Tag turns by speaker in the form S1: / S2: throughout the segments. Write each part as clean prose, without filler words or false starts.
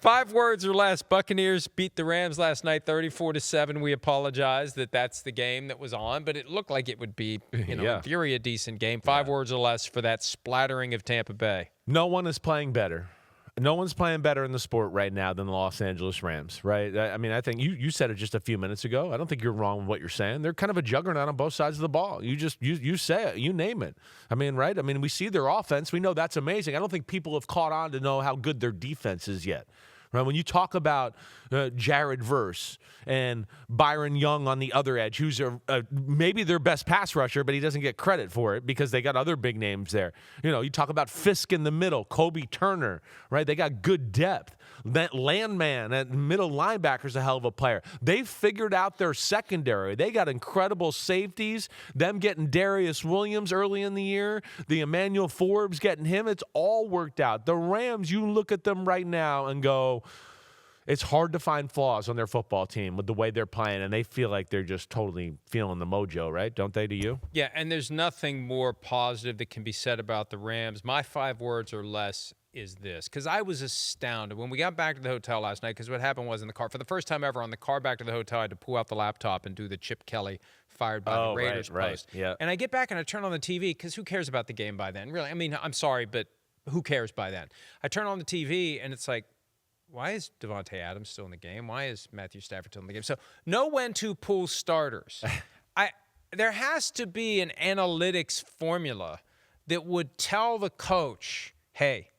S1: 5 words or less. Buccaneers beat the Rams last night 34-7. We apologize that that's the game that was on, but it looked like it would be, in theory, a decent game. 5 words or less for that splattering of Tampa Bay.
S2: No one is playing better. No one's playing better in the sport right now than the Los Angeles Rams, right? I mean, I think you said it just a few minutes ago. I don't think you're wrong with what you're saying. They're kind of a juggernaut on both sides of the ball. You say it. You name it. I mean, right? I mean, we see their offense. We know that's amazing. I don't think people have caught on to know how good their defense is yet. Right? When you talk about Jared Verse and Byron Young on the other edge, who's maybe their best pass rusher, but he doesn't get credit for it because they got other big names there. You talk about Fisk in the middle, Kobe Turner, right? They got good depth. That Landman at middle linebacker's a hell of a player. They figured out their secondary. They got incredible safeties. Them getting Darius Williams early in the year, the Emmanuel Forbes getting him. It's all worked out. The Rams, you look at them right now and go, it's hard to find flaws on their football team with the way they're playing, and they feel like they're just totally feeling the mojo, right? Don't they to you?
S1: Yeah, and there's nothing more positive that can be said about the Rams. My 5 words or less is this, because I was astounded when we got back to the hotel last night, because what happened was in the car, for the first time ever on the car back to the hotel, I had to pull out the laptop and do the Chip Kelly fired by the Raiders post.
S2: Yeah.
S1: And I get back and I turn on the TV, because who cares about the game by then? Really, I mean, I'm sorry, but who cares by then? I turn on the TV, and it's like, why is Devontae Adams still in the game? Why is Matthew Stafford still in the game? So know when to pull starters. There has to be an analytics formula that would tell the coach, hey,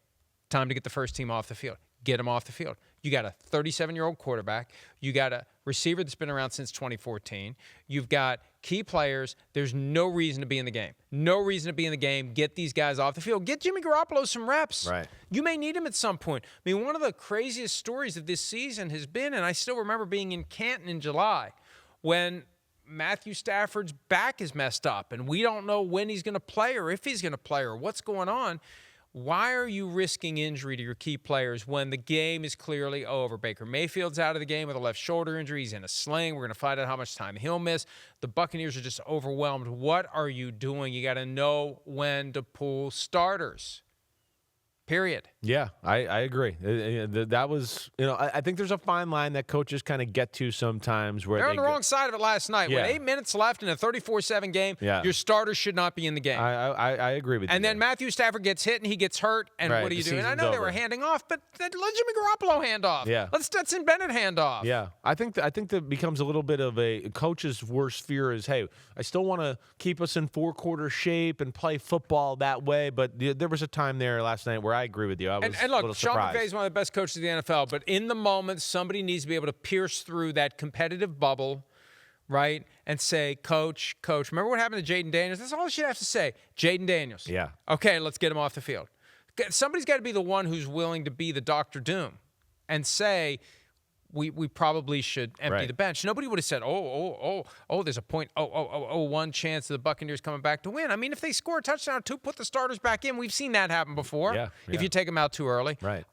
S1: time to get the first team off the field. Get them off the field. You got a 37-year-old quarterback. You got a receiver that's been around since 2014. You've got key players. There's no reason to be in the game. No reason to be in the game. Get these guys off the field. Get Jimmy Garoppolo some reps.
S2: Right.
S1: You may need him at some point. I mean, one of the craziest stories of this season has been, and I still remember being in Canton in July, when Matthew Stafford's back is messed up, and we don't know when he's going to play or if he's going to play or what's going on. Why are you risking injury to your key players when the game is clearly over? Baker Mayfield's out of the game with a left shoulder injury. He's in a sling. We're going to find out how much time he'll miss. The Buccaneers are just overwhelmed. What are you doing? You got to know when to pull starters. Period.
S2: Yeah, I agree. That was, I think there's a fine line that coaches kind of get to sometimes where
S1: they're on the wrong side of it last night.
S2: Yeah.
S1: With 8 minutes left in a 34-7 game, your starters should not be in the game.
S2: I agree with you.
S1: And then Matthew Stafford gets hit and he gets hurt, and what do you do? And I know they were handing off, but let Jimmy Garoppolo hand off.
S2: Yeah.
S1: Let Stetson Bennett hand off.
S2: Yeah, I think that becomes a little bit of a coach's worst fear is, hey, I still want to keep us in 4-quarter shape and play football that way, but there was a time there last night where I agree with you. I was
S1: and
S2: a little
S1: look, Sean
S2: surprised.
S1: McVay is one of the best coaches in the NFL, but in the moment, somebody needs to be able to pierce through that competitive bubble, right, and say, Coach, remember what happened to Jaden Daniels? That's all you should have to say. Jaden Daniels.
S2: Yeah.
S1: Okay, let's get him off the field. Somebody's got to be the one who's willing to be the Dr. Doom and say, we probably should empty the bench. Nobody would have said, there's a 0.001 chance of the Buccaneers coming back to win. I mean, if they score a touchdown or two, put the starters back in. We've seen that happen before.
S2: Yeah.
S1: If you take them out too early.
S2: Right.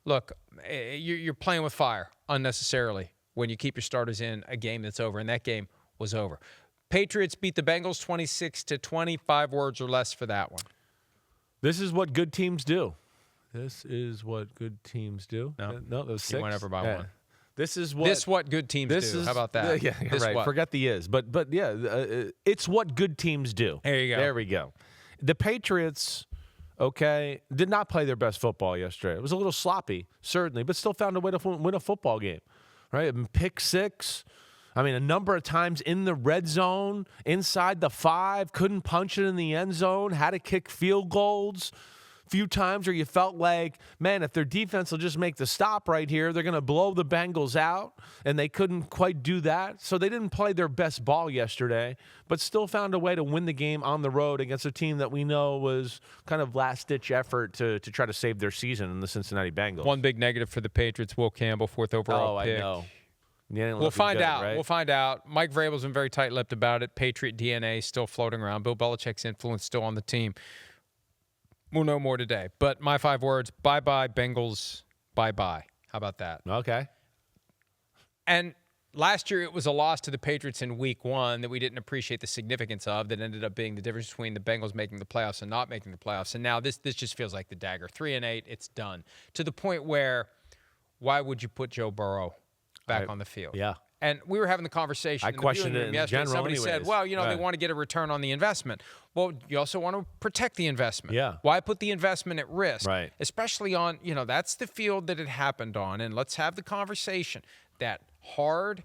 S1: Look, you're playing with fire unnecessarily when you keep your starters in a game that's over, and that game was over. Patriots beat the Bengals 26-20. 5 words or less for that one.
S2: This is what good teams do. This is what good teams do.
S1: No,
S2: that was 6.
S1: You went over by one.
S2: This is what
S1: good teams do. How about that?
S2: Yeah, right.
S1: What?
S2: Forget the is, but yeah, it's what good teams do.
S1: There you go.
S2: There we go. The Patriots, did not play their best football yesterday. It was a little sloppy, certainly, but still found a way to win a football game. Right? Pick 6. I mean, a number of times in the red zone, inside the 5, couldn't punch it in the end zone, had to kick field goals. Few times where you felt like, man, if their defense will just make the stop right here, they're going to blow the Bengals out, and they couldn't quite do that. So they didn't play their best ball yesterday, but still found a way to win the game on the road against a team that we know was kind of last-ditch effort to try to save their season in the Cincinnati Bengals.
S1: One big negative for the Patriots, Will Campbell, 4th overall pick.
S2: I know.
S1: We'll find out. Right? We'll find out. Mike Vrabel's been very tight-lipped about it. Patriot DNA still floating around. Bill Belichick's influence still on the team. We'll know more today. But my 5 words, bye-bye, Bengals, bye-bye. How about that?
S2: Okay.
S1: And last year it was a loss to the Patriots in week 1 that we didn't appreciate the significance of, that ended up being the difference between the Bengals making the playoffs and not making the playoffs. And now this just feels like the dagger. 3-8, it's done. To the point where why would you put Joe Burrow back on the field?
S2: Yeah.
S1: And we were having the conversation.
S2: I
S1: in the
S2: questioned
S1: viewing
S2: it
S1: room
S2: in
S1: yesterday.
S2: general
S1: Somebody said,
S2: anyways.
S1: well, they
S2: Right.
S1: want to get a return on the investment. Well, you also want to protect the investment.
S2: Yeah.
S1: Why put the investment at risk?
S2: Right.
S1: Especially on, that's the field that it happened on. And let's have the conversation. That hard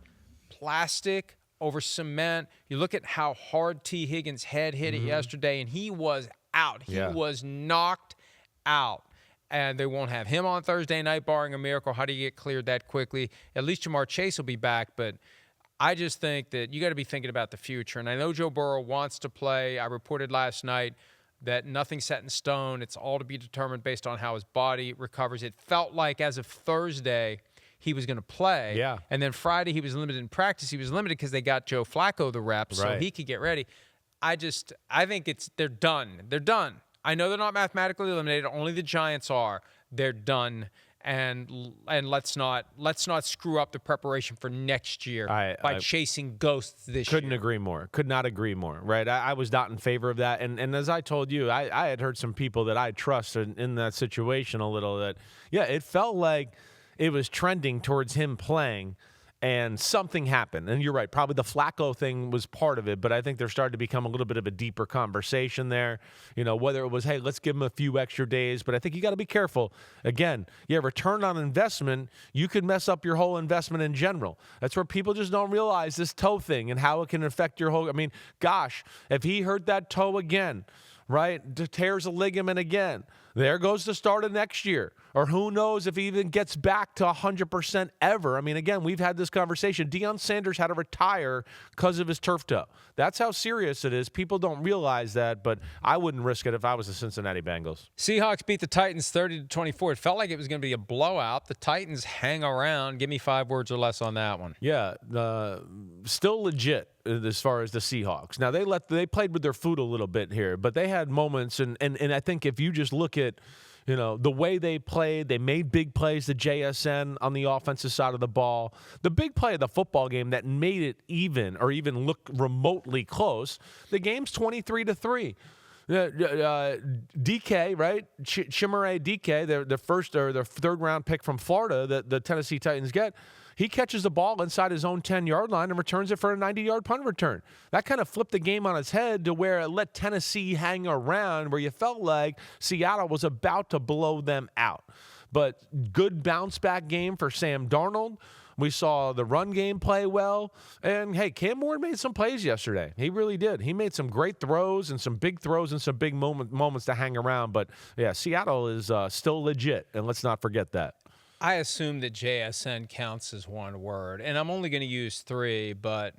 S1: plastic over cement. You look at how hard T. Higgins' head hit it yesterday, and he was out. He was knocked out. And they won't have him on Thursday night, barring a miracle. How do you get cleared that quickly? At least Jamar Chase will be back, but I just think that you got to be thinking about the future. And I know Joe Burrow wants to play. I reported last night that nothing's set in stone. It's all to be determined based on how his body recovers. It felt like as of Thursday he was going to play.
S2: Yeah.
S1: And then Friday he was limited in practice. He was limited because they got Joe Flacco the reps so he could get ready. I think they're done. They're done. I know they're not mathematically eliminated. Only the Giants are. They're done. And let's not screw up the preparation for next year by chasing ghosts this year.
S2: Couldn't agree more. Could not agree more. Right? I was not in favor of that. And as I told you, I had heard some people that I trust in that situation a little that, it felt like it was trending towards him playing. And something happened. And you're right, probably the Flacco thing was part of it, but I think there started to become a little bit of a deeper conversation there. Whether it was, hey, let's give him a few extra days, but I think you got to be careful. Again, return on investment, you could mess up your whole investment in general. That's where people just don't realize this toe thing and how it can affect your whole. I mean, gosh, if he hurt that toe again, right, tears a ligament again, there goes the start of next year. Or who knows if he even gets back to 100% ever. I mean, again, we've had this conversation. Deion Sanders had to retire because of his turf toe. That's how serious it is. People don't realize that, but I wouldn't risk it if I was the Cincinnati Bengals.
S1: Seahawks beat the Titans 30-24. It felt like it was going to be a blowout. The Titans hang around. Give me 5 words or less on that one.
S2: Yeah, still legit as far as the Seahawks. Now, they played with their foot a little bit here, but they had moments, and I think if you just look at the way they played, they made big plays, the JSN on the offensive side of the ball. The big play of the football game that made it even or even look remotely close, the game's 23-3. DK, right? Chimere DK, the first or the third-round pick from Florida that the Tennessee Titans get, he catches the ball inside his own 10-yard line and returns it for a 90-yard punt return. That kind of flipped the game on its head to where it let Tennessee hang around, where you felt like Seattle was about to blow them out. But good bounce-back game for Sam Darnold. We saw the run game play well. And, hey, Cam Ward made some plays yesterday. He really did. He made some great throws and some big throws and some big moments to hang around. But, Seattle is still legit, and let's not forget that.
S1: I assume that JSN counts as one word, and I'm only going to use 3, but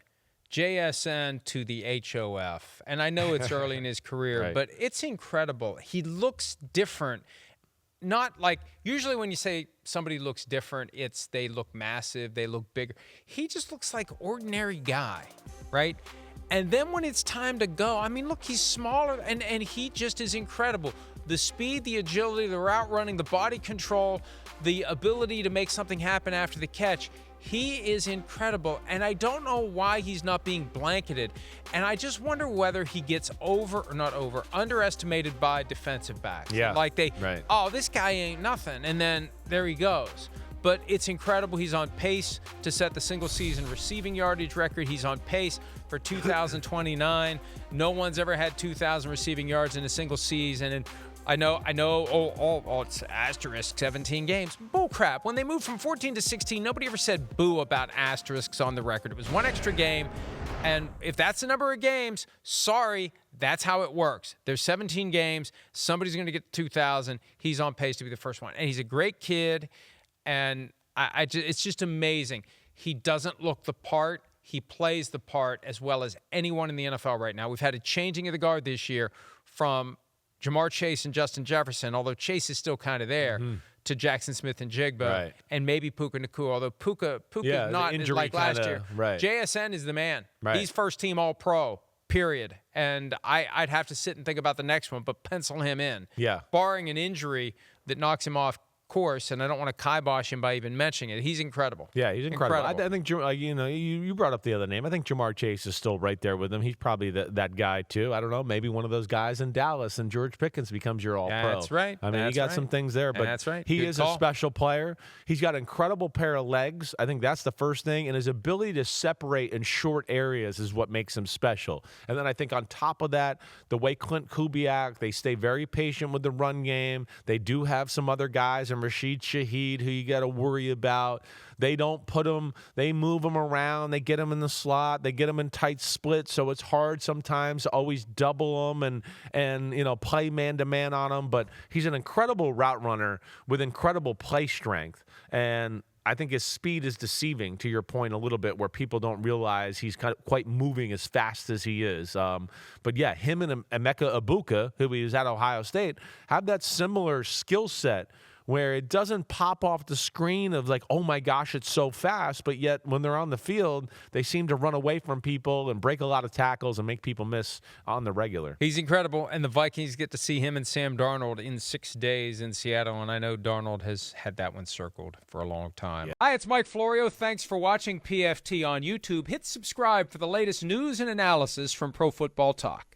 S1: JSN to the HOF. And I know it's early in his career,
S2: Right.
S1: but it's incredible. He looks different. Not like usually when you say somebody looks different, it's they look massive, they look bigger. He just looks like ordinary guy, right? And then when it's time to go, I mean, look, he's smaller, and he just is incredible. The speed, the agility, the route running, the body control, the ability to make something happen after the catch. He is incredible, and I don't know why he's not being blanketed. And I just wonder whether he gets underestimated by defensive backs.
S2: Yeah,
S1: Like
S2: right.
S1: this guy ain't nothing, and then there he goes. But it's incredible. He's on pace to set the single-season receiving yardage record. He's on pace for 2,029. No one's ever had 2,000 receiving yards in a single season. And I know. It's asterisk 17 games. Bull crap. When they moved from 14 to 16, nobody ever said boo about asterisks on the record. It was one extra game. And if that's the number of games, sorry, that's how it works. There's 17 games. Somebody's going to get 2,000. He's on pace to be the first one. And he's a great kid. And it's just amazing. He doesn't look the part. He plays the part as well as anyone in the NFL right now. We've had a changing of the guard this year from Jamar Chase and Justin Jefferson, although Chase is still kind of there, to Jaxon Smith-Njigba,
S2: Right.
S1: and maybe Puka Nacua, although Puka not
S2: injury
S1: like last
S2: kinda,
S1: year.
S2: right.
S1: JSN is the man.
S2: Right.
S1: He's first team All-Pro, period. And I'd have to sit and think about the next one, but pencil him in.
S2: Yeah.
S1: Barring an injury that knocks him off course, and I don't want to kibosh him by even mentioning it. He's incredible.
S2: Yeah, he's incredible. I think you brought up the other name. I think Jamar Chase is still right there with him. He's probably that guy too. I don't know, maybe one of those guys in Dallas, and George Pickens becomes your all-pro.
S1: That's right.
S2: I mean, you got some things there, but
S1: that's right.
S2: He
S1: Good
S2: is
S1: call.
S2: a special player. He's got an incredible pair of legs. I think that's the first thing, and his ability to separate in short areas is what makes him special. And then I think on top of that, the way Clint Kubiak, they stay very patient with the run game. They do have some other guys, and Rashid Shaheed, who you got to worry about. They don't put them, they move them around, they get them in the slot, they get them in tight splits, so it's hard sometimes to always double them and play man-to-man on them. But he's an incredible route runner with incredible play strength. And I think his speed is deceiving, to your point a little bit, where people don't realize he's quite moving as fast as he is. But yeah, him and Emeka Ibuka, who he was at Ohio State, have that similar skill set where it doesn't pop off the screen of like, oh my gosh, it's so fast, but yet when they're on the field, they seem to run away from people and break a lot of tackles and make people miss on the regular.
S1: He's incredible, and the Vikings get to see him and Sam Darnold in 6 days in Seattle, and I know Darnold has had that one circled for a long time. Yeah. Hi, it's Mike Florio. Thanks for watching PFT on YouTube. Hit subscribe for the latest news and analysis from Pro Football Talk.